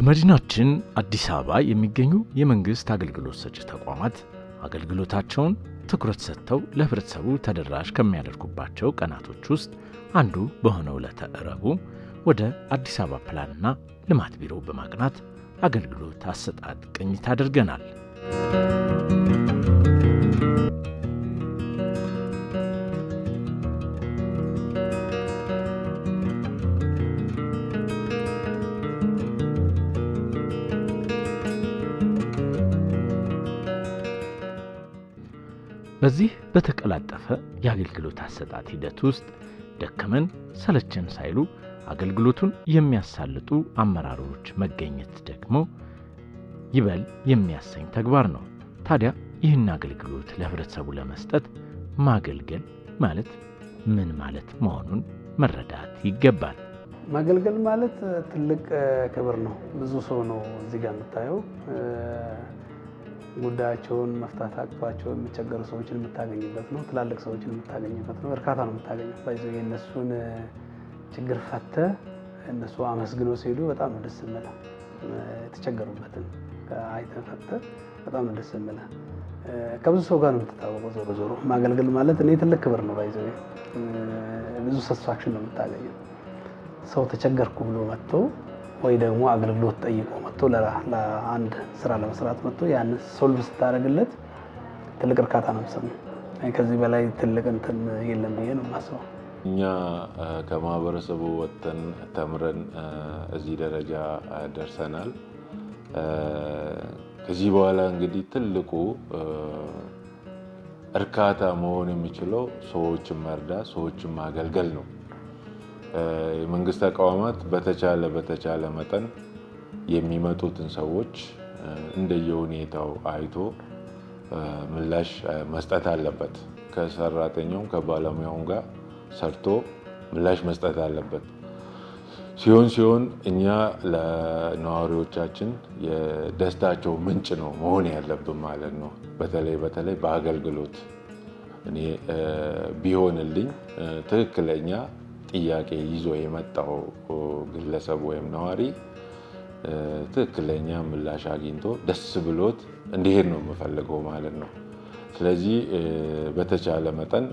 በመዲናችን አዲስ አበባ የሚገኙ የመንግስት አገልግሎት ሰጪ ተቋማት አገልግሎታቸውን ትኩረት ሰጥተው ለህብረተሰቡ ተደራሽ ከሚያደርጉባቸው ቀናቶች ውስጥ አንዱ በሆነው ዕለተ ረቡዕ ወደ አዲስ አበባ ፕላንና ልማት ቢሮ በማቅናት አገልግሎት አሰጣጥ ቅኝት አድርገናል። በዚህ በተቀላጠፈ የአገልግሎት አሰጣጥ ሂደት ውስጥ ደከመን ሰለቸን ሳይሉ አገልግሎቱን የሚያሳልጡ አመራሮች መገኘት ደግሞ ይበል የሚያሰኝ ተግባር ነው። ታዲያ ይህን አገልግሎት ለህብረተሰቡ ለመስጠት ማገልገል ማለት ምን ማለት መሆኑን መረዳት ይገባል። ማገልገል ማለት ትልቅ ክብር ነው። ብዙ ሰው ነው እዚህ ጋር የምታየው ጉዳያቸውን መፍታት አቅቷቸው የሚቸገሩ ሰዎችን የምታገኝበት ነው። ትላልቅ ሰዎችን የምታገኝበት ነው። እርካታ ነው የምታገኘው። ባይዘው የእነሱን ችግር ፈተህ እነሱ አመስግነው ሲሄዱ በጣም ነው ደስ የሚለው። የተቸገሩበትን አይተህ ፈተህ በጣም ነው ደስ የሚለው። ከብዙ ሰው ጋር ነው የምትታወቀው። ዞሮ ዞሮ ማገልገል ማለት እኔ ትልቅ ክብር ነው። ባይዘው ብዙ ሳቲስፋክሽን ነው የምታገኘው። ሰው ተቸገርኩ ብሎ መጥቶ ወይ ደግሞ አገልግሎት ጠይቆ መጥቶ ለአንድ ስራ ለመስራት መጥቶ ያን ሶልቭ ስታደርግለት ትልቅ እርካታ ነው የምሰማው። ከዚህ በላይ ትልቅ እንትን የለም ብዬ ነው የማስበው። እኛ ከማህበረሰቡ ወጥተን ተምረን እዚህ ደረጃ ደርሰናል። ከዚህ በኋላ እንግዲህ ትልቁ እርካታ መሆን የሚችለው ሰዎችን መርዳት፣ ሰዎችን ማገልገል ነው። የመንግስት ተቋማት በተቻለ መጠን የሚመጡትን ሰዎች እንደየሁኔታው አይቶ ምላሽ መስጠት አለበት። ከሰራተኛውም ከባለሙያውም ጋር ሰርቶ ምላሽ መስጠት አለበት። ሲሆን እኛ ለነዋሪዎቻችን የደስታቸው ምንጭ ነው መሆን ያለብን ማለት ነው። በተለይ በአገልግሎት እኔ ቢሆንልኝ ትክክለኛ ጥያቄ ይዞ የመጣው ግለሰብ ወይም ነዋሪ ትክክለኛ ምላሽ አግኝቶ ደስ ብሎት እንዲሄድ ነው የምፈልገው ማለት ነው። ስለዚህ በተቻለ መጠን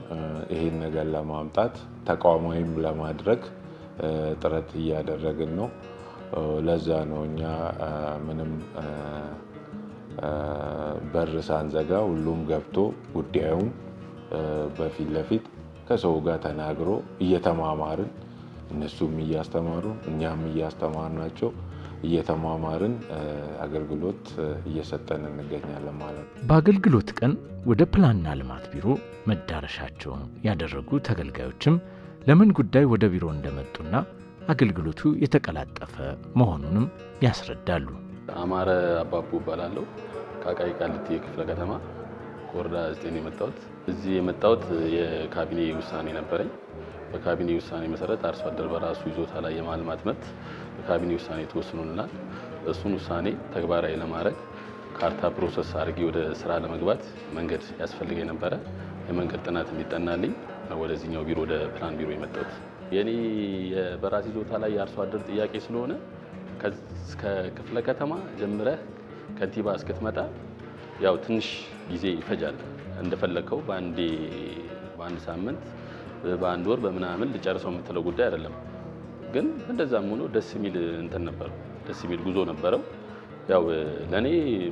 ይሄን ነገር ለማምጣት ተቋማዊም ለማድረግ ጥረት እያደረግን ነው። ለዛ ነው እኛ ምንም በር ሳንዘጋ ሁሉም ገብቶ ጉዳዩን በፊት ለፊት ከሰው ጋር ተናግሮ እየተማማርን እነሱም እያስተማሩ እኛም እያስተማርናቸው እየተማማርን አገልግሎት እየሰጠን እንገኛለን ማለት ነው። በአገልግሎት ቀን ወደ ፕላንና ልማት ቢሮ መዳረሻቸውን ያደረጉ ተገልጋዮችም ለምን ጉዳይ ወደ ቢሮ እንደመጡና አገልግሎቱ የተቀላጠፈ መሆኑንም ያስረዳሉ። አማረ አባቡ እባላለሁ። ከአቃቂ ቃሊቲ ክፍለ ከተማ ወረዳ 9 የመጣሁት። እዚህ የመጣሁት የካቢኔ ውሳኔ ነበረኝ። በካቢኔ ውሳኔ መሰረት አርሶ አደር በራሱ ይዞታ ላይ የማልማት መብት በካቢኔ ውሳኔ ተወስኖልናል። እሱን ውሳኔ ተግባራዊ ለማድረግ ካርታ ፕሮሰስ አድርጌ ወደ ስራ ለመግባት መንገድ ያስፈልገኝ ነበረ። የመንገድ ጥናት እንዲጠናልኝ ወደዚህኛው ቢሮ ወደ ፕላን ቢሮ የመጣሁት። የኔ በራስ ይዞታ ላይ የአርሶ አደር ጥያቄ ስለሆነ ከክፍለ ከተማ ጀምረህ ከንቲባ እስክትመጣ ያው ትንሽ ጊዜ ይፈጃል። እንደፈለከው በአንድ ሳምንት በአንድ ወር በምናምን ልጨርሰው የምትለው ጉዳይ አይደለም። ግን እንደዛም ሆኖ ደስ የሚል እንትን ነበረው፣ ደስ የሚል ጉዞ ነበረው። ያው ለኔ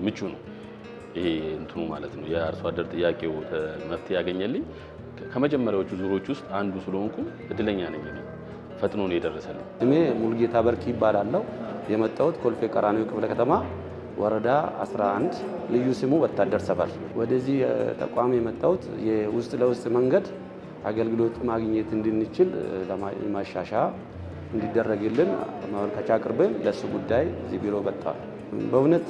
ምቹ ነው ይሄ እንትኑ ማለት ነው። የአርሶ አደር ጥያቄው መፍትሄ ያገኘልኝ ከመጀመሪያዎቹ ዙሮች ውስጥ አንዱ ስለሆንኩ እድለኛ ነኝ። ፈጥኖ ነው የደረሰልኝ። እኔ ሙሉጌታ በርኪ ይባላለሁ። የመጣሁት ኮልፌ ቀራኒዮ ክፍለ ከተማ ወረዳ 11 ልዩ ስሙ ወታደር ሰፈር። ወደዚህ ተቋም የመጣሁት የውስጥ ለውስጥ መንገድ አገልግሎት ማግኘት እንድንችል ለማሻሻያ እንዲደረግልን ማመልከቻ አቅርበን ለሱ ጉዳይ እዚህ ቢሮ መጣሁ። በእውነት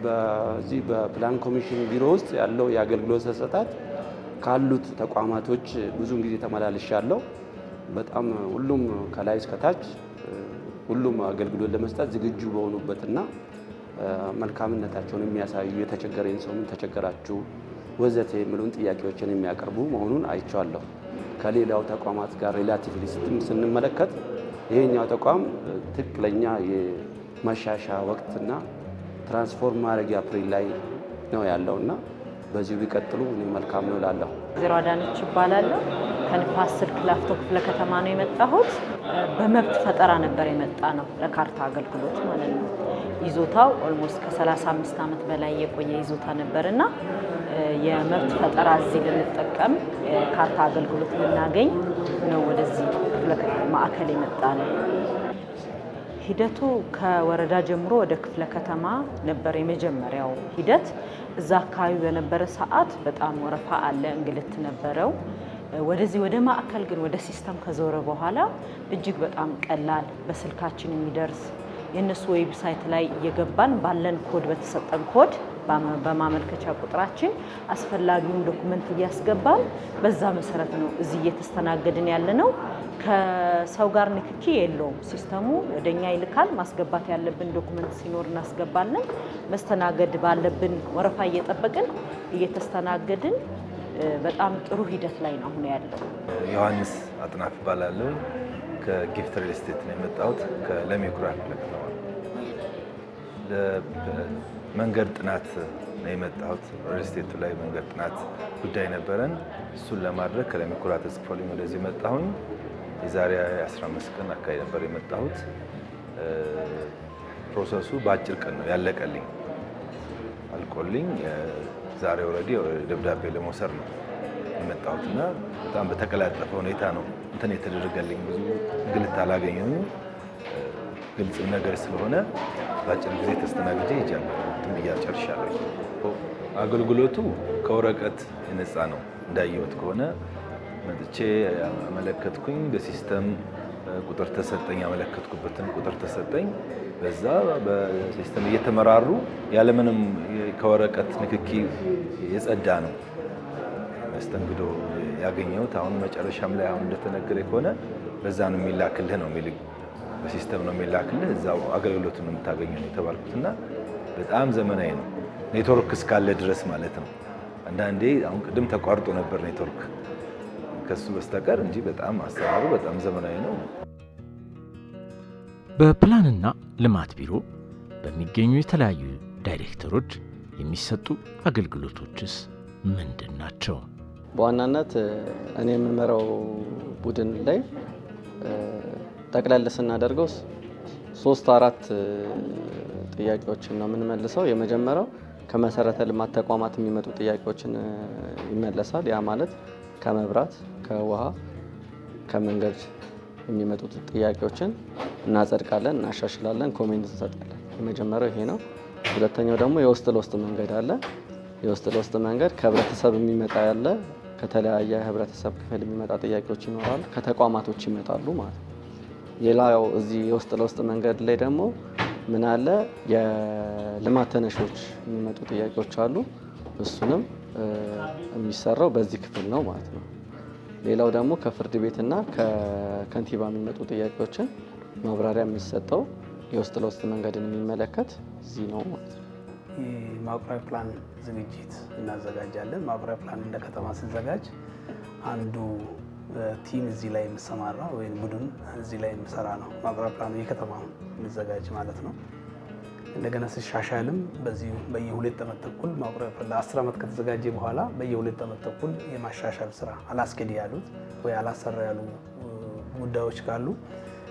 በዚህ በፕላን ኮሚሽን ቢሮ ውስጥ ያለው የአገልግሎት አሰጣጥ ካሉት ተቋማቶች ብዙውን ጊዜ ተመላልሻለሁ። በጣም ሁሉም ከላይ እስከ ታች ሁሉም አገልግሎት ለመስጠት ዝግጁ በሆኑበትና መልካምነታቸውን የሚያሳዩ የተቸገረን ሰው ምን ተቸገራችሁ ወዘተ የሚሉን ጥያቄዎችን የሚያቀርቡ መሆኑን አይቻለሁ። ከሌላው ተቋማት ጋር ሪላቲቭሊ ስንመለከት ይሄኛው ተቋም ትክክለኛ መሻሻ ወቅትና ትራንስፎርም ማድረጊያ አፕሪል ላይ ነው ያለውና በዚሁ ቢቀጥሉ እኔ መልካም ነው እላለሁ። ዜሮ አዳነች እባላለሁ። ከንፋስ ስልክ ላፍቶ ክፍለ ከተማ ነው የመጣሁት። በመብት ፈጠራ ነበር የመጣ ነው ለካርታ አገልግሎት ማለት ነው። ይዞታው ኦልሞስት ከ35 ዓመት በላይ የቆየ ይዞታ ነበርና የመብት ፈጠራ እዚህ ልንጠቀም ካርታ አገልግሎት ልናገኝ ነው ወደዚህ ክፍለ ማዕከል የመጣ ነው። ሂደቱ ከወረዳ ጀምሮ ወደ ክፍለ ከተማ ነበር የመጀመሪያው ሂደት። እዛ አካባቢ በነበረ ሰዓት በጣም ወረፋ አለ፣ እንግልት ነበረው። ወደዚህ ወደ ማዕከል ግን ወደ ሲስተም ከዞረ በኋላ እጅግ በጣም ቀላል በስልካችን የሚደርስ የእነሱ ዌብሳይት ላይ እየገባን ባለን ኮድ በተሰጠን ኮድ በማመልከቻ ቁጥራችን አስፈላጊውን ዶኩመንት እያስገባን በዛ መሰረት ነው እዚህ እየተስተናገድን ያለ ነው። ከሰው ጋር ንክኪ የለውም። ሲስተሙ ወደኛ ይልካል። ማስገባት ያለብን ዶኩመንት ሲኖር እናስገባለን። መስተናገድ ባለብን ወረፋ እየጠበቅን እየተስተናገድን በጣም ጥሩ ሂደት ላይ ነው አሁን ያለው። ዮሐንስ አጥናፍ እባላለሁ። ከጊፍት ሪል ስቴት ነው የመጣሁት ከለሚ ኩራ ክፍለ ከተማ። ለመንገድ ጥናት ነው የመጣሁት። ሪል ስቴቱ ላይ መንገድ ጥናት ጉዳይ ነበረን። እሱን ለማድረግ ከለሚ ኩራ ተጽፎልኝ ወደዚህ መጣሁኝ። የዛሬ 15 ቀን አካባቢ ነበር የመጣሁት። ፕሮሰሱ በአጭር ቀን ነው ያለቀልኝ። አልቆልኝ ዛሬ ኦልሬዲ ደብዳቤ ለመውሰድ ነው የመጣሁትና በጣም በተቀላጠፈ ሁኔታ ነው እንትን የተደረገልኝ። ብዙ ግልት አላገኘሁም። ግልጽ ነገር ስለሆነ በአጭር ጊዜ ተስተናግጄ ይጃለሁ። ጨርሻለሁ። አገልግሎቱ ከወረቀት የነፃ ነው። እንዳየሁት ከሆነ መጥቼ አመለከትኩኝ። በሲስተም ቁጥር ተሰጠኝ። ያመለከትኩበትን ቁጥር ተሰጠኝ። በዛ በሲስተም እየተመራሩ ያለምንም ከወረቀት ንክኪ የጸዳ ነው መስተንግዶ ያገኘሁት። አሁን መጨረሻም ላይ አሁን እንደተነገረ ከሆነ በዛ ነው የሚላክልህ ነው የሚልኝ። በሲስተም ነው የሚላክልህ፣ እዛው አገልግሎቱን የምታገኘው ነው የተባልኩትና በጣም ዘመናዊ ነው። ኔትወርክ እስካለ ድረስ ማለት ነው። አንዳንዴ አሁን ቅድም ተቋርጦ ነበር ኔትወርክ ከሱ በስተቀር እንጂ በጣም አሰራሩ በጣም ዘመናዊ ነው። በፕላንና ልማት ቢሮ በሚገኙ የተለያዩ ዳይሬክተሮች የሚሰጡ አገልግሎቶችስ ምንድን ናቸው? በዋናነት እኔ የምመራው ቡድን ላይ ጠቅላላ ስናደርገው 3-4 ጥያቄዎችን ነው የምንመልሰው። የመጀመሪያው ከመሰረተ ልማት ተቋማት የሚመጡ ጥያቄዎችን ይመለሳል። ያ ማለት ከመብራት፣ ከውሃ፣ ከመንገድ የሚመጡት ጥያቄዎችን እናጸድቃለን፣ እናሻሽላለን፣ ኮሜንት እንሰጣለን። የመጀመሪያው ይሄ ነው። ሁለተኛው ደግሞ የውስጥ ለውስጥ መንገድ አለ። የውስጥ ለውስጥ መንገድ ከህብረተሰብ የሚመጣ ያለ ከተለያየ ህብረተሰብ ክፍል የሚመጣ ጥያቄዎች ይኖራሉ። ከተቋማቶች ይመጣሉ ማለት ነው። ሌላው እዚህ የውስጥ ለውስጥ መንገድ ላይ ደግሞ ምን አለ የልማት ተነሾች የሚመጡ ጥያቄዎች አሉ። እሱንም የሚሰራው በዚህ ክፍል ነው ማለት ነው። ሌላው ደግሞ ከፍርድ ቤትና ከከንቲባ የሚመጡ ጥያቄዎችን ማብራሪያ የሚሰጠው የውስጥ ለውስጥ መንገድን የሚመለከት እዚህ ነው ማለት ነው። የማብራሪያ ፕላን ዝግጅት እናዘጋጃለን። ማብራሪያ ፕላን እንደ ከተማ ሲዘጋጅ አንዱ ቲም እዚህ ላይ የሚሰማራ ወይም ቡድን እዚህ ላይ የሚሰራ ነው። ማብራሪያ ፕላኑ የከተማውን የሚዘጋጅ ማለት ነው። እንደገና ሲሻሻልም በዚህ በየ2 ዓመት ተኩል ማብራሪያ ለ10 ዓመት ከተዘጋጀ በኋላ በየ2 ዓመት ተኩል የማሻሻል ስራ አላስኬድ ያሉት ወይ አላሰራ ያሉ ጉዳዮች ካሉ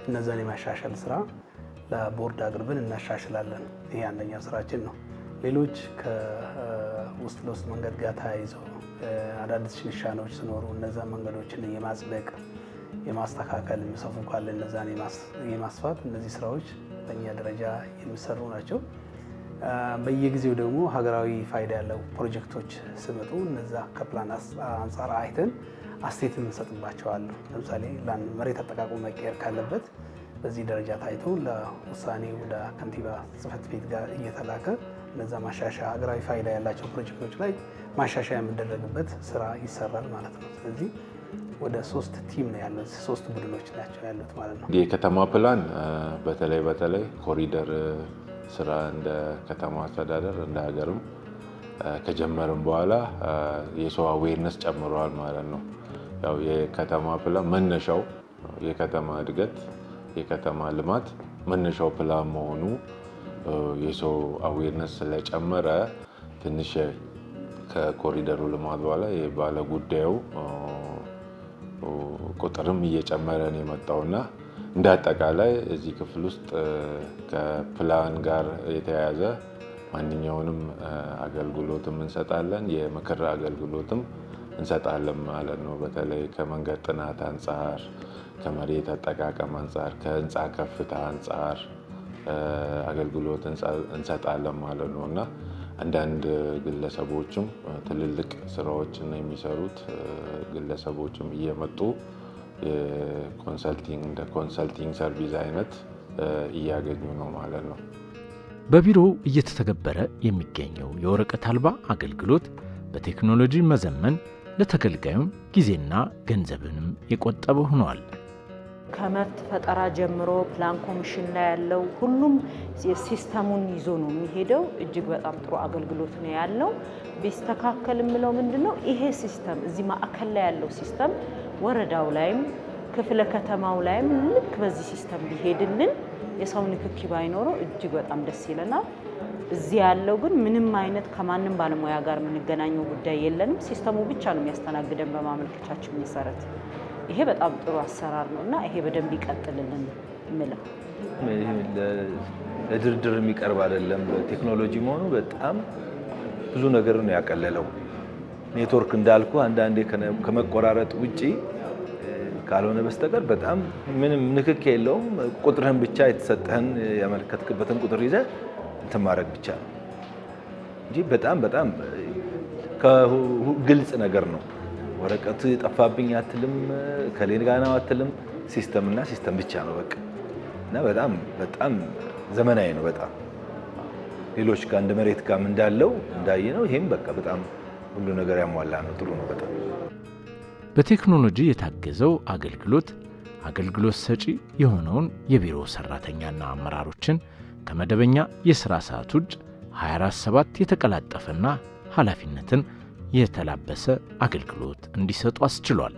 እነዛን የማሻሻል ስራ ለቦርድ አቅርበን እናሻሽላለን። ይሄ አንደኛ ስራችን ነው። ሌሎች ከውስጥ ለውስጥ መንገድ ጋር ተያይዘው አዳዲስ ሽንሻኖች ሲኖሩ እነዛን መንገዶችን የማጽደቅ የማስተካከል የሚሰፉ ካለ እነዛን የማስፋት እነዚህ ስራዎች በእኛ ደረጃ የሚሰሩ ናቸው። በየጊዜው ደግሞ ሀገራዊ ፋይዳ ያለው ፕሮጀክቶች ሲመጡ እነዛ ከፕላን አንጻር አይተን አስተያየት እንሰጥባቸዋለን። ለምሳሌ መሬት አጠቃቀሙ መቀየር ካለበት በዚህ ደረጃ ታይቶ ለውሳኔ ወደ ከንቲባ ጽሕፈት ቤት ጋር እየተላከ እነዛ ማሻሻያ ሀገራዊ ፋይዳ ያላቸው ፕሮጀክቶች ላይ ማሻሻያ የምንደረግበት ስራ ይሰራል ማለት ነው። ስለዚህ ወደ 3 ቲም ነው ያለው፣ 3 ቡድኖች ናቸው ያሉት ማለት ነው። የከተማ ፕላን በተለይ ኮሪደር ስራ እንደ ከተማ አስተዳደር እንደ ሀገርም ከጀመርም በኋላ የሰው አዌርነስ ጨምረዋል ማለት ነው። ያው የከተማ ፕላን መነሻው የከተማ እድገት የከተማ ልማት መነሻው ፕላን መሆኑ የሰው አዌርነስ ስለጨመረ ትንሽ ከኮሪደሩ ልማት በኋላ የባለ ጉዳዩ ቁጥርም እየጨመረ ነው የመጣውና እንደ አጠቃላይ እዚህ ክፍል ውስጥ ከፕላን ጋር የተያያዘ ማንኛውንም አገልግሎትም እንሰጣለን፣ የምክር አገልግሎትም እንሰጣለን ማለት ነው። በተለይ ከመንገድ ጥናት አንጻር፣ ከመሬት አጠቃቀም አንጻር፣ ከህንፃ ከፍታ አንጻር አገልግሎት እንሰጣለን ማለት ነው እና አንዳንድ ግለሰቦችም ትልልቅ ስራዎችን የሚሰሩት ግለሰቦችም እየመጡ ኮንሰልቲንግ ሰርቪስ አይነት እያገኙ ነው ማለት ነው። በቢሮው እየተተገበረ የሚገኘው የወረቀት አልባ አገልግሎት በቴክኖሎጂ መዘመን ለተገልጋዩም ጊዜና ገንዘብንም የቆጠበ ሆኗል። ከመብት ፈጠራ ጀምሮ ፕላን ኮሚሽን ላይ ያለው ሁሉም ሲስተሙን ይዞ ነው የሚሄደው። እጅግ በጣም ጥሩ አገልግሎት ነው ያለው። ቢስተካከል የምለው ምንድነው ይሄ ሲስተም እዚህ ማዕከል ላይ ያለው ሲስተም ወረዳው ላይም ክፍለ ከተማው ላይም ልክ በዚህ ሲስተም ቢሄድልን የሰው ንክኪ ባይኖረው እጅግ በጣም ደስ ይለናል። እዚህ ያለው ግን ምንም አይነት ከማንም ባለሙያ ጋር የምንገናኘው ጉዳይ የለንም። ሲስተሙ ብቻ ነው የሚያስተናግደን በማመልከቻችን መሰረት። ይሄ በጣም ጥሩ አሰራር ነው እና ይሄ በደንብ ይቀጥልልን ምለው። ለድርድር የሚቀርብ አይደለም። ቴክኖሎጂ መሆኑ በጣም ብዙ ነገር ነው ያቀለለው። ኔትወርክ እንዳልኩ አንዳንዴ ከመቆራረጥ ውጪ ካልሆነ በስተቀር በጣም ምንም ንክክ የለውም። ቁጥርህን ብቻ የተሰጠህን ያመለከትክበትን ቁጥር ይዘህ እንትን ማድረግ ብቻ ነው እንጂ በጣም ግልጽ ነገር ነው። ወረቀት ጠፋብኝ አትልም፣ ከሌን ጋር ነው አትልም። ሲስተም እና ሲስተም ብቻ ነው በቃ እና በጣም ዘመናዊ ነው። በጣም ሌሎች ጋር እንደ መሬት ጋር እንዳለው እንዳየነው ይሄም በቃ በጣም ሁሉ ነገር ያሟላ ነው። ጥሩ ነው በጣም። በቴክኖሎጂ የታገዘው አገልግሎት ሰጪ የሆነውን የቢሮ ሰራተኛና አመራሮችን ከመደበኛ የሥራ ሰዓት ውጭ 24/7 የተቀላጠፈና ኃላፊነትን የተላበሰ አገልግሎት እንዲሰጡ አስችሏል።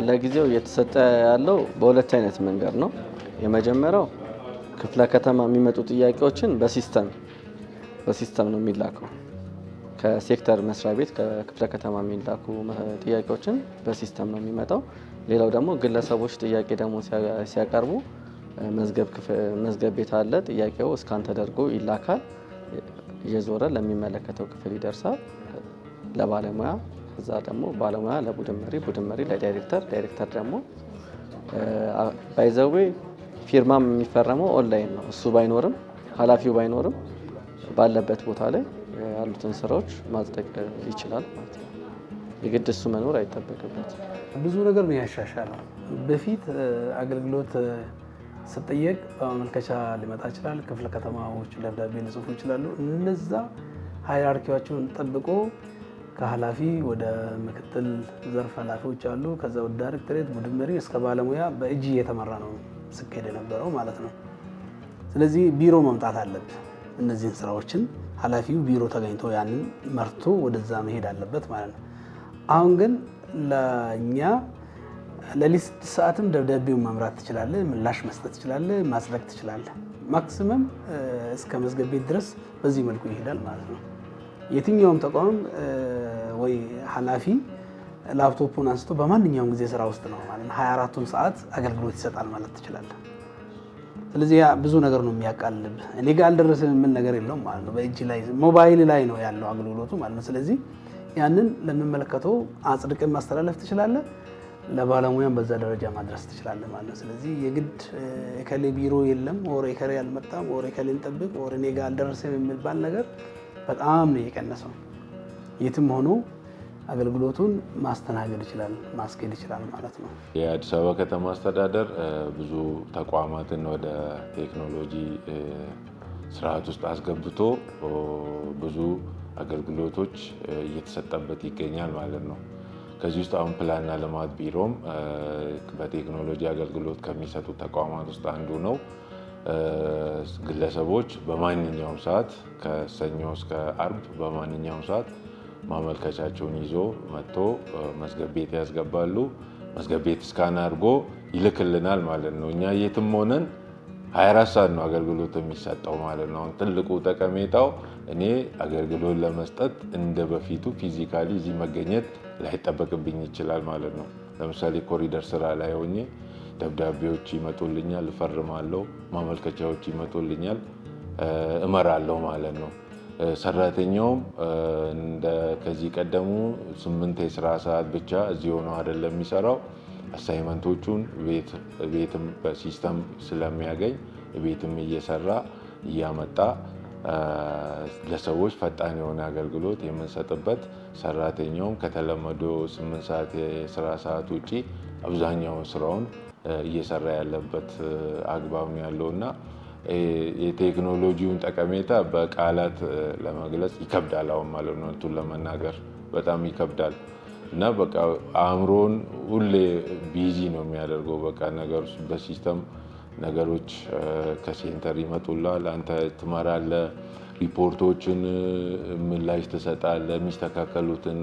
ለጊዜው እየተሰጠ ያለው በሁለት አይነት መንገድ ነው። የመጀመሪያው ክፍለ ከተማ የሚመጡ ጥያቄዎችን በሲስተም ነው የሚላከው። ከሴክተር መስሪያ ቤት ከክፍለ ከተማ የሚላኩ ጥያቄዎችን በሲስተም ነው የሚመጣው። ሌላው ደግሞ ግለሰቦች ጥያቄ ደግሞ ሲያቀርቡ መዝገብ ቤት አለ። ጥያቄው እስካን ተደርጎ ይላካል። እየዞረ ለሚመለከተው ክፍል ይደርሳል፣ ለባለሙያ። እዛ ደግሞ ባለሙያ ለቡድን መሪ ለዳይሬክተር ደግሞ ባይዘዌ ፊርማም የሚፈረመው ኦንላይን ነው። እሱ ባይኖርም ኃላፊው ባይኖርም ባለበት ቦታ ላይ ያሉትን ስራዎች ማጽደቅ ይችላል ማለት ነው። የግድ እሱ መኖር አይጠበቅበት። ብዙ ነገር ነው ያሻሻለው። በፊት አገልግሎት ስጠየቅ በማመልከቻ ሊመጣ ይችላል። ክፍለ ከተማዎች ደብዳቤ ሊጽፉ ይችላሉ። እነዛ ሃይራርኪያቸውን ጠብቆ ከኃላፊ ወደ ምክትል ዘርፍ ኃላፊዎች አሉ። ከዛ ወደ ዳይሬክተሬት፣ ቡድን መሪ እስከ ባለሙያ በእጅ እየተመራ ነው ስኬድ የነበረው ማለት ነው። ስለዚህ ቢሮ መምጣት አለበት። እነዚህን ስራዎችን ኃላፊው ቢሮ ተገኝቶ ያንን መርቶ ወደዛ መሄድ አለበት ማለት ነው። አሁን ግን ለእኛ ለሊት 6 ሰዓትም ደብዳቤውን መምራት ትችላለህ፣ ምላሽ መስጠት ትችላለህ፣ ማጽደቅ ትችላለህ። ማክሲመም እስከ መዝገብ ቤት ድረስ በዚህ መልኩ ይሄዳል ማለት ነው። የትኛውም ተቋም ወይ ኃላፊ ላፕቶፑን አንስቶ በማንኛውም ጊዜ ስራ ውስጥ ነው ማለት ነው 24ቱን ሰዓት አገልግሎት ይሰጣል ማለት ትችላለህ። ስለዚህ ያ ብዙ ነገር ነው የሚያቃልልብህ። እኔ ጋር አልደረሰም ምን ነገር የለውም ማለት ነው። በእጅ ላይ ሞባይል ላይ ነው ያለው አገልግሎቱ ማለት ነው። ስለዚህ ያንን ለሚመለከተው አጽድቀን ማስተላለፍ ትችላለህ፣ ለባለሙያም በዛ ደረጃ ማድረስ ትችላለህ ማለት ነው። ስለዚህ የግድ እከሌ ቢሮ የለም ወር እከሌ አልመጣም ወር እከሌን ጠብቅ ወር እኔ ጋር አልደረሰም የሚባል ነገር በጣም ነው የቀነሰው። የትም ሆኖ አገልግሎቱን ማስተናገድ ይችላል፣ ማስኬድ ይችላል ማለት ነው። የአዲስ አበባ ከተማ አስተዳደር ብዙ ተቋማትን ወደ ቴክኖሎጂ ስርዓት ውስጥ አስገብቶ ብዙ አገልግሎቶች እየተሰጠበት ይገኛል ማለት ነው። ከዚህ ውስጥ አሁን ፕላንና ልማት ቢሮም በቴክኖሎጂ አገልግሎት ከሚሰጡ ተቋማት ውስጥ አንዱ ነው። ግለሰቦች በማንኛውም ሰዓት ከሰኞ እስከ አርብ በማንኛውም ሰዓት ማመልከቻቸውን ይዞ መጥቶ መዝገብ ቤት ያስገባሉ። መዝገብ ቤት እስካን አድርጎ ይልክልናል ማለት ነው። እኛ የትም ሆነን 24 ሰዓት ነው አገልግሎት የሚሰጠው ማለት ነው። ትልቁ ጠቀሜታው እኔ አገልግሎት ለመስጠት እንደ በፊቱ ፊዚካሊ እዚህ መገኘት ላይጠበቅብኝ ይችላል ማለት ነው። ለምሳሌ ኮሪደር ስራ ላይ ሆኜ ደብዳቤዎች ይመጡልኛል፣ እፈርማለሁ፣ ማመልከቻዎች ይመጡልኛል፣ እመራለሁ ማለት ነው። ሰራተኛውም እንደ ከዚህ ቀደሙ 8 የስራ ሰዓት ብቻ እዚህ ሆኖ አይደለም የሚሰራው። አሳይመንቶቹን ቤትም በሲስተም ስለሚያገኝ ቤትም እየሰራ እያመጣ ለሰዎች ፈጣን የሆነ አገልግሎት የምንሰጥበት፣ ሰራተኛውም ከተለመደው 8 ሰዓት የስራ ሰዓት ውጪ አብዛኛውን ስራውን እየሰራ ያለበት አግባብ ነው ያለውና የቴክኖሎጂውን ጠቀሜታ በቃላት ለመግለጽ ይከብዳል። አሁን ማለት ነው እንትን ለመናገር በጣም ይከብዳል እና በቃ አእምሮን ሁሌ ቢዚ ነው የሚያደርገው። በቃ ነገር በሲስተም ነገሮች ከሴንተር ይመጡላል፣ አንተ ትመራለህ፣ ሪፖርቶችን ምላሽ ትሰጣለህ፣ የሚስተካከሉትን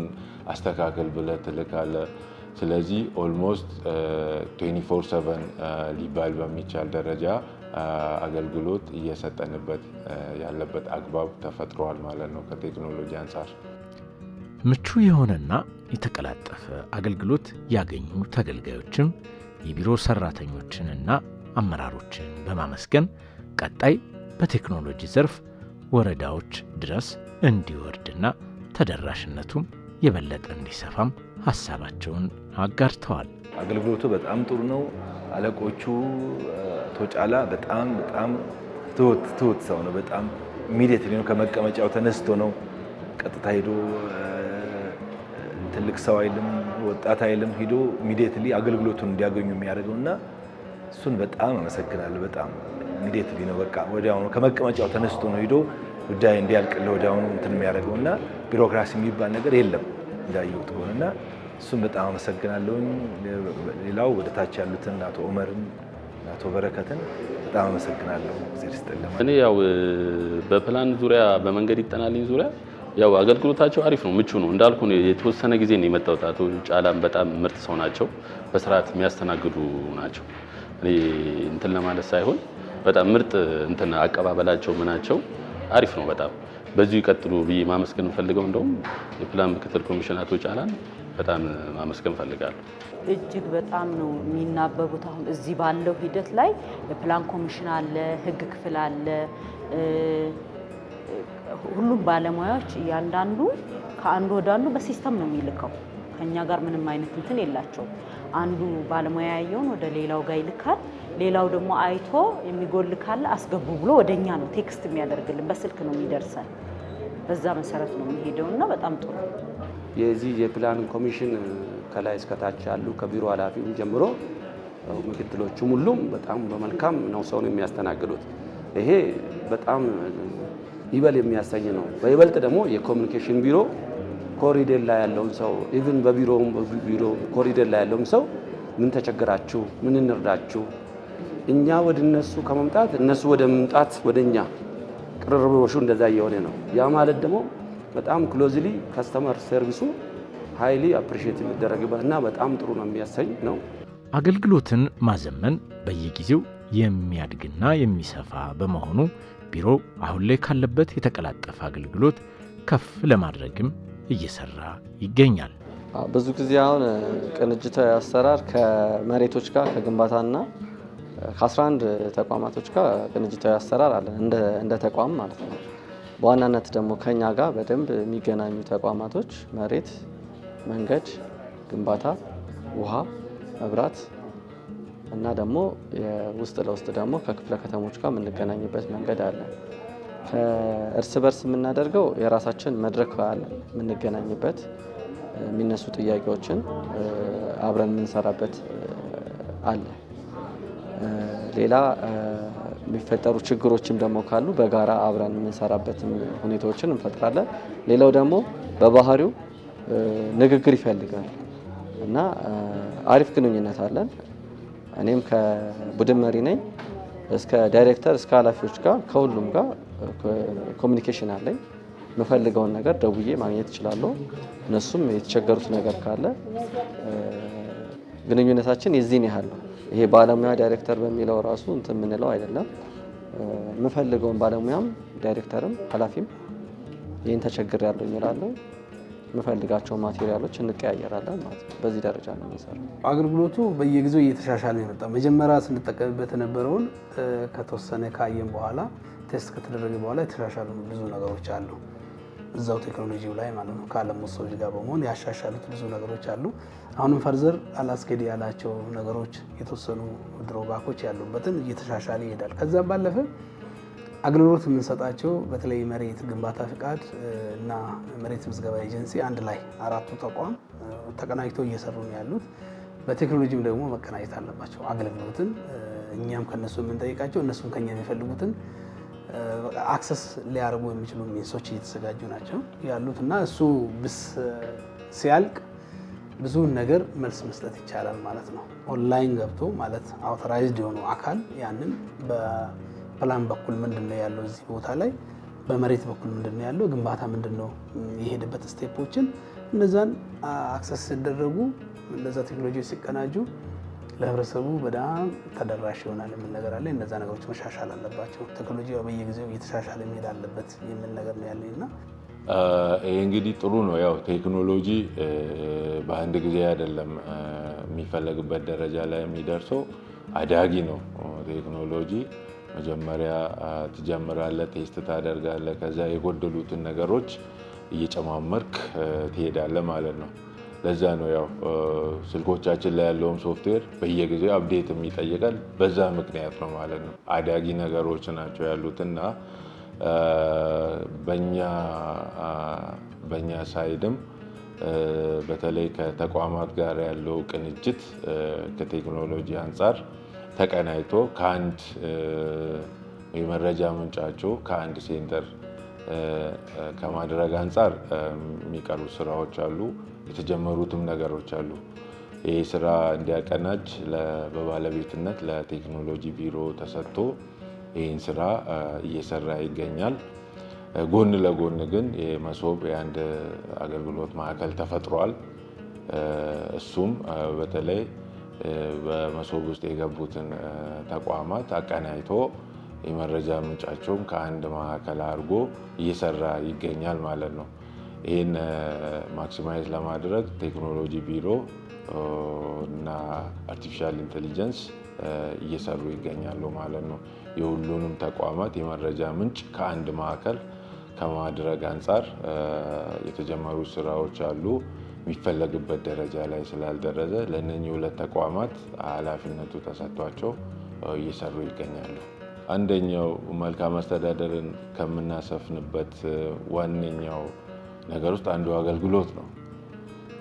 አስተካከል ብለህ ትልካለህ። ስለዚህ ኦልሞስት 24/7 ሊባል በሚቻል ደረጃ አገልግሎት እየሰጠንበት ያለበት አግባብ ተፈጥሯል ማለት ነው። ከቴክኖሎጂ አንጻር ምቹ የሆነና የተቀላጠፈ አገልግሎት ያገኙ ተገልጋዮችም የቢሮ ሰራተኞችንና አመራሮችን በማመስገን ቀጣይ በቴክኖሎጂ ዘርፍ ወረዳዎች ድረስ እንዲወርድና ተደራሽነቱም የበለጠ እንዲሰፋም ሀሳባቸውን አጋርተዋል። አገልግሎቱ በጣም ጥሩ ነው። አለቆቹ አቶ ጫላ በጣም ትሁት ሰው ነው። በጣም ኢሚዲየትሊ ነው ከመቀመጫው ተነስቶ ነው ቀጥታ ሄዶ ትልቅ ሰው አይልም ወጣት አይልም፣ ሄዶ ኢሚዲየትሊ አገልግሎቱን እንዲያገኙ የሚያደርገው እና እሱን በጣም አመሰግናለሁ። በጣም ኢሚዲየትሊ ነው በቃ ወዲያውኑ ከመቀመጫው ተነስቶ ነው ሄዶ ጉዳይ እንዲያልቅልህ ወዲያውኑ እንትን የሚያደርገው እና ቢሮክራሲ የሚባል ነገር የለም እንዳየሁት ሆነና እሱን በጣም አመሰግናለሁኝ። ሌላው ወደ ታች ያሉትን አቶ ዑመርን አቶ በረከትን በጣም አመሰግናለሁ። እኔ ያው በፕላን ዙሪያ በመንገድ ይጠናልኝ ዙሪያ ያው አገልግሎታቸው አሪፍ ነው፣ ምቹ ነው። እንዳልኩ ነው የተወሰነ ጊዜ ነው የመጣሁት። አቶ ጫላም በጣም ምርጥ ሰው ናቸው፣ በስርዓት የሚያስተናግዱ ናቸው። እኔ እንትን ለማለት ሳይሆን በጣም ምርጥ እንትን አቀባበላቸው ምናቸው አሪፍ ነው በጣም። በዚሁ ይቀጥሉ ብዬ ማመስገን ፈልገው እንደውም የፕላን ምክትል ኮሚሽን አቶ ጫላን በጣም ማመስገን ፈልጋለሁ። እጅግ በጣም ነው የሚናበቡት። አሁን እዚህ ባለው ሂደት ላይ የፕላን ኮሚሽን አለ፣ ህግ ክፍል አለ፣ ሁሉም ባለሙያዎች እያንዳንዱ ከአንዱ ወደ አንዱ በሲስተም ነው የሚልከው። ከኛ ጋር ምንም አይነት እንትን የላቸውም። አንዱ ባለሙያ ያየውን ወደ ሌላው ጋር ይልካል። ሌላው ደግሞ አይቶ የሚጎል ካለ አስገቡ ብሎ ወደኛ ነው ቴክስት የሚያደርግልን፣ በስልክ ነው የሚደርሰን። በዛ መሰረት ነው የሚሄደውና በጣም ጥሩ። የዚህ የፕላን ኮሚሽን ከላይ እስከታች ያሉ ከቢሮ ኃላፊውን ጀምሮ ምክትሎቹም ሁሉም በጣም በመልካም ነው ሰውን የሚያስተናግዱት። ይሄ በጣም ይበል የሚያሰኝ ነው። በይበልጥ ደግሞ የኮሚኒኬሽን ቢሮ ኮሪደር ላይ ያለውን ሰው ኢቭን በቢሮ ኮሪደር ላይ ያለውን ሰው ምን ተቸገራችሁ፣ ምን እንርዳችሁ፣ እኛ ወደ እነሱ ከመምጣት እነሱ ወደ መምጣት ወደኛ ቅርርቦሹ እንደዛ እየሆነ ነው። ያ ማለት ደግሞ በጣም ክሎዝሊ ከስተመር ሰርቪሱ ሃይሊ አፕሪሺየት የሚደረግበትና በጣም ጥሩ ነው የሚያሰኝ ነው። አገልግሎትን ማዘመን በየጊዜው የሚያድግና የሚሰፋ በመሆኑ ቢሮ አሁን ላይ ካለበት የተቀላጠፈ አገልግሎት ከፍ ለማድረግም እየሰራ ይገኛል። ብዙ ጊዜ አሁን ቅንጅታዊ አሰራር ከመሬቶች ጋር ከግንባታና ከ11 ተቋማቶች ጋር ቅንጅታዊ አሰራር አለ እንደ ተቋም ማለት ነው። በዋናነት ደግሞ ከኛ ጋር በደንብ የሚገናኙ ተቋማቶች መሬት፣ መንገድ፣ ግንባታ፣ ውሃ፣ መብራት እና ደግሞ የውስጥ ለውስጥ ደግሞ ከክፍለ ከተሞች ጋር የምንገናኝበት መንገድ አለ። ከእርስ በርስ የምናደርገው የራሳችን መድረክ አለ የምንገናኝበት፣ የሚነሱ ጥያቄዎችን አብረን የምንሰራበት አለ። ሌላ የሚፈጠሩ ችግሮችም ደግሞ ካሉ በጋራ አብረን የምንሰራበት ሁኔታዎችን እንፈጥራለን። ሌላው ደግሞ በባህሪው ንግግር ይፈልጋል እና አሪፍ ግንኙነት አለን። እኔም ከቡድን መሪ ነኝ እስከ ዳይሬክተር እስከ ኃላፊዎች ጋር ከሁሉም ጋር ኮሚኒኬሽን አለኝ። የምፈልገውን ነገር ደውዬ ማግኘት እችላለሁ። እነሱም የተቸገሩት ነገር ካለ ግንኙነታችን የዚህን ያህል ነው። ይሄ ባለሙያ ዳይሬክተር በሚለው ራሱ እንትን የምንለው አይደለም። የምፈልገውን ባለሙያም ዳይሬክተርም ኃላፊም ይህን ተቸግሬያለሁ እላለሁ። የምፈልጋቸው ማቴሪያሎች እንቀያየራለን ማለት ነው። በዚህ ደረጃ ነው የሚሰራው። አገልግሎቱ በየጊዜው እየተሻሻለ ነው የመጣው። መጀመሪያ ስንጠቀምበት የነበረውን ከተወሰነ ካየን በኋላ ቴስት ከተደረገ በኋላ የተሻሻሉ ብዙ ነገሮች አሉ። እዛው ቴክኖሎጂው ላይ ማለት ነው። ከዓለም ሰዎች ጋር በመሆን ያሻሻሉት ብዙ ነገሮች አሉ። አሁንም ፈርዘር አላስኬድ ያላቸው ነገሮች የተወሰኑ ድሮባኮች ያሉበትን እየተሻሻለ ይሄዳል። ከዛም ባለፈ አገልግሎት የምንሰጣቸው በተለይ መሬት ግንባታ ፍቃድ እና መሬት ምዝገባ ኤጀንሲ አንድ ላይ አራቱ ተቋም ተቀናጅተው እየሰሩ ነው ያሉት። በቴክኖሎጂም ደግሞ መቀናጀት አለባቸው። አገልግሎትን እኛም ከነሱ የምንጠይቃቸው እነሱም ከኛ የሚፈልጉትን አክሰስ ሊያደርጉ የሚችሉ ሚንሶች እየተዘጋጁ ናቸው ያሉት እና እሱ ሲያልቅ ብዙ ነገር መልስ መስጠት ይቻላል ማለት ነው። ኦንላይን ገብቶ ማለት አውቶራይዝድ የሆኑ አካል ያንን በፕላን በኩል ምንድነው ያለው እዚህ ቦታ ላይ፣ በመሬት በኩል ምንድነው ያለው፣ ግንባታ ምንድነው የሄደበት ስቴፖችን እነዛን አክሰስ ሲደረጉ እነዛ ቴክኖሎጂዎች ሲቀናጁ ለህብረተሰቡ በጣም ተደራሽ ይሆናል የሚል ነገር አለ። እነዛ ነገሮች መሻሻል አለባቸው። ቴክኖሎጂ በየጊዜው እየተሻሻለ መሄድ አለበት የሚል ነገር ነው ያለኝና ይሄ እንግዲህ ጥሩ ነው። ያው ቴክኖሎጂ በአንድ ጊዜ አይደለም የሚፈለግበት ደረጃ ላይ የሚደርሰው፣ አዳጊ ነው ቴክኖሎጂ። መጀመሪያ ትጀምራለህ፣ ቴስት ታደርጋለህ፣ ከዛ የጎደሉትን ነገሮች እየጨማመርክ ትሄዳለህ ማለት ነው። ለዛ ነው ያው ስልኮቻችን ላይ ያለውም ሶፍትዌር በየጊዜው አፕዴት የሚጠይቀን በዛ ምክንያት ነው ማለት ነው። አዳጊ ነገሮች ናቸው ያሉትና በእኛ ሳይድም በተለይ ከተቋማት ጋር ያለው ቅንጅት ከቴክኖሎጂ አንጻር ተቀናይቶ ከአንድ የመረጃ ምንጫቸው ከአንድ ሴንተር ከማድረግ አንጻር የሚቀሩ ስራዎች አሉ፣ የተጀመሩትም ነገሮች አሉ። ይህ ስራ እንዲያቀናጅ በባለቤትነት ለቴክኖሎጂ ቢሮ ተሰጥቶ ይህን ስራ እየሰራ ይገኛል። ጎን ለጎን ግን የመሶብ የአንድ አገልግሎት ማዕከል ተፈጥሯል። እሱም በተለይ በመሶብ ውስጥ የገቡትን ተቋማት አቀናጅቶ የመረጃ ምንጫቸውም ከአንድ ማዕከል አድርጎ እየሰራ ይገኛል ማለት ነው። ይህን ማክሲማይዝ ለማድረግ ቴክኖሎጂ ቢሮ እና አርቲፊሻል ኢንቴሊጀንስ እየሰሩ ይገኛሉ ማለት ነው። የሁሉንም ተቋማት የመረጃ ምንጭ ከአንድ ማዕከል ከማድረግ አንጻር የተጀመሩ ስራዎች አሉ። የሚፈለግበት ደረጃ ላይ ስላልደረሰ ለእነኚህ ሁለት ተቋማት ኃላፊነቱ ተሰጥቷቸው እየሰሩ ይገኛሉ። አንደኛው መልካም አስተዳደርን ከምናሰፍንበት ዋነኛው ነገር ውስጥ አንዱ አገልግሎት ነው።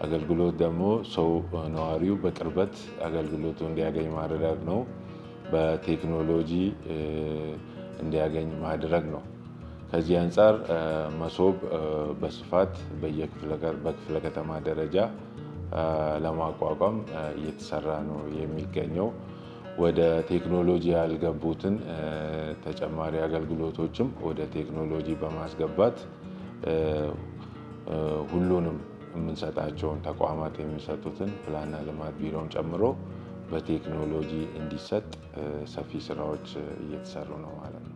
አገልግሎት ደግሞ ሰው ነዋሪው በቅርበት አገልግሎቱ እንዲያገኝ ማድረግ ነው። በቴክኖሎጂ እንዲያገኝ ማድረግ ነው። ከዚህ አንጻር መሶብ በስፋት በክፍለ ከተማ ደረጃ ለማቋቋም እየተሰራ ነው የሚገኘው። ወደ ቴክኖሎጂ ያልገቡትን ተጨማሪ አገልግሎቶችም ወደ ቴክኖሎጂ በማስገባት ሁሉንም የምንሰጣቸውን ተቋማት የሚሰጡትን ፕላንና ልማት ቢሮን ጨምሮ በቴክኖሎጂ እንዲሰጥ ሰፊ ስራዎች እየተሰሩ ነው ማለት ነው።